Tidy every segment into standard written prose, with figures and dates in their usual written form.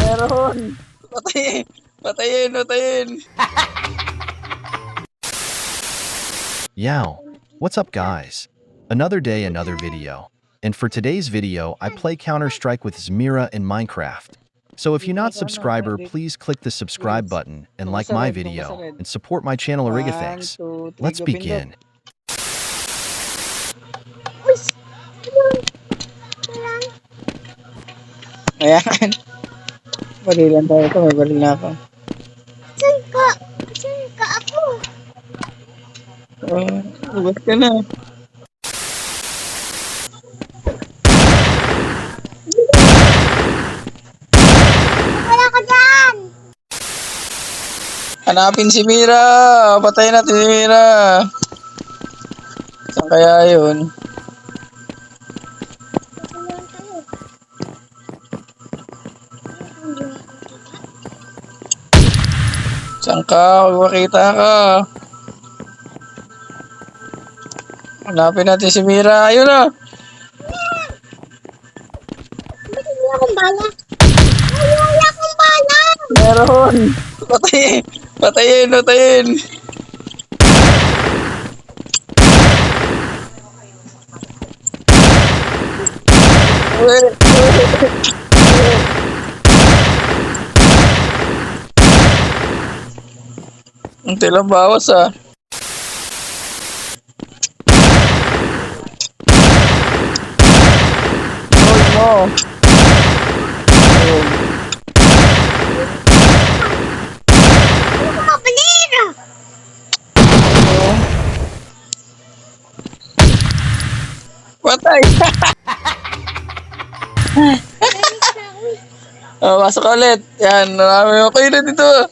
Meron. Patayin. Patayin, patayin. Yow! What's up guys? Another day, another video. And for today's video, I play Counter-Strike with Zmira in Minecraft. So if you're not subscriber, please click the subscribe button and like my video and support my channel Arigathanks. Let's begin. Ayan. Barilan tayo ito. May baril na ako. Saan ka? Saan ka ako? Ubas ka na. Wala ka dyan! Hanapin si Mira. Patayin natin si Mira. Saan kaya yun? Saan ka? Magpakita ka. Hanapin natin si Mira. Ayun na. Ba't hindi akong bala? Wala akong bala! Meron. Patayin. Patayin. Patayin. Ang tilang bawas ah. Hold mo. Ano ka mabalira? Patay. Pasok ka ulit. Yan, marami ako yun dito.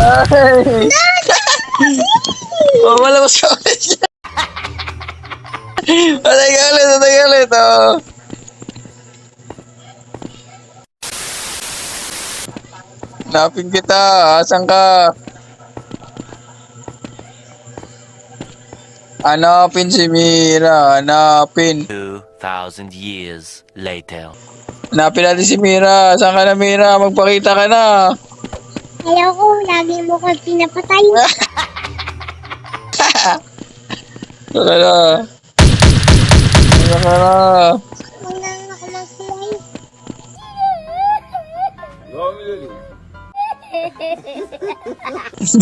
Patay. Malabas ka ulit. Patay ka ulit, patay ka ulit. Oh. Hanapin kita. Asan ka? Hanapin si Mira. Hanapin. 2,000 years later. Hanapin natin si Mira. Saan ka na, Mira? Magpakita ka na. Ayaw ko, lagi mo ko pinapatay. Saka na. Saka na. Huwag na ako mag-play.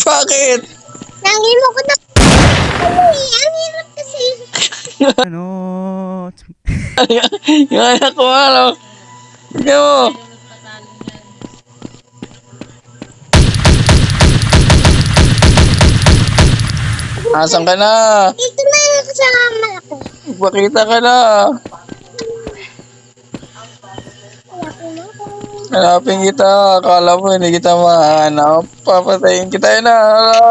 Bakit? Lagi mo ko na... Ang hirap kasi. Yung anak ko, ano? Tignan mo. Asan ka na? Dito na ako sa malaki. Magpakita ka na. Wala ko na ako. Hanapin kita. Akala mo hindi kita mahanap. Papatayin kita yun na.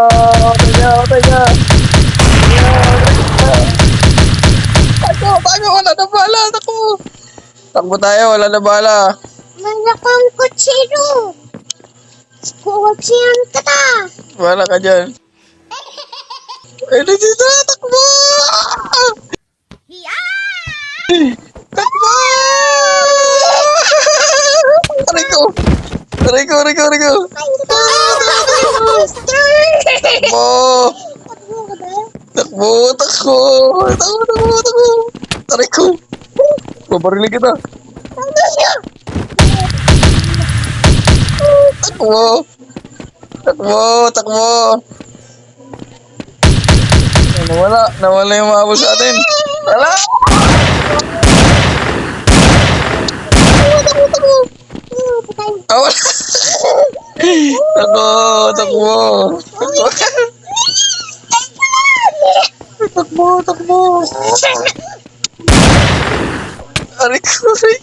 Patay ka, patay ka. Tago, wala na bala. Takbo tayo, wala na bala. Wala kang kutsiro. Kutsiyan ka ta. Wala ka dyan. Ay, dito na, takbo! Takbo! Aray ko! Aray ko, aray ko, aray ko! Takbo! Takbo, takbo! Takbo, takbo, takbo! Aray ko! Babarilin kita! Takbo! Takbo, takbo! Nawala yung mahabol sa atin. Wala! Ah, wala! Takbo! Takbo! Aray ko, aray!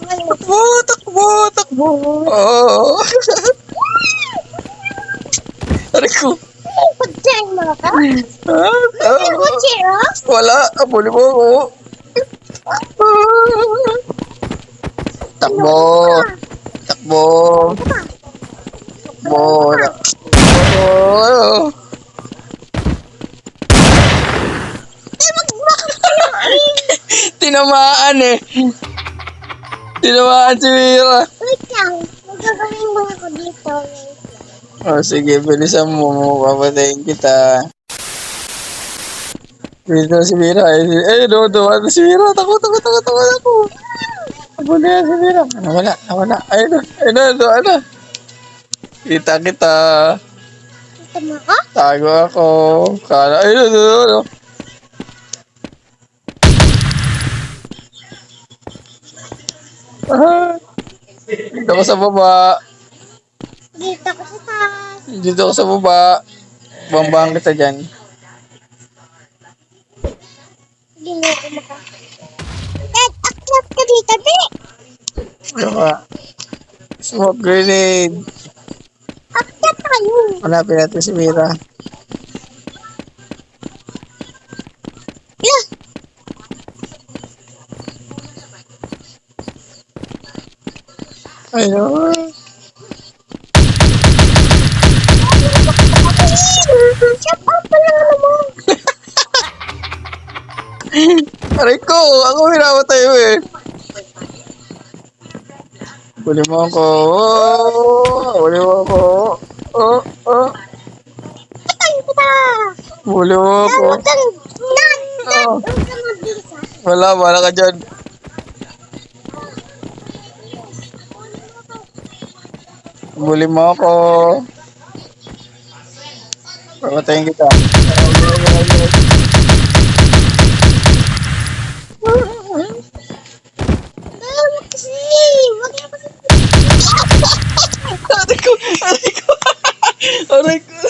Takbo! Takbo! Oh. Aray ko! Kutsiyan mo ka? Ah, Kutsiro? wala! Abuli mo ako! Takbo! Takbo! Takbo! Tinamaan si Mira. Wait lang. Magagawin mo ako dito. Oh, sige, bilisan mo. Papatayin kita. Dito si Mira. Dumaan si Mira. Takot. Ako na yan si Mira. Nawala. Ayun na. Kita. Dito mo ako? Tago ako. Ayun. Dito ko sa baba. Dito ako sa taas. Dito ko sa baba. Bambang kita dyan. Hindi mo ako maka... Dad, akyat ka dito, di! Ano ka? Smoke grenade. Akyat tayo! Hanapin natin si Mira. Yeah! Ayun. Shut up pa lang naman! Aray ko! Ako minamatay mo eh. Huli mo ako. Huli mo ako. Patay kita! Huli mo ako. Huwag kang... Dad! Oh. Huwag kang mabilis ah. Wala ka dyan. Huli mo ako. Papatayin kita. Dad, wag kasi! Wag mo kasi... Aray ko! Aray ko! Aray ko!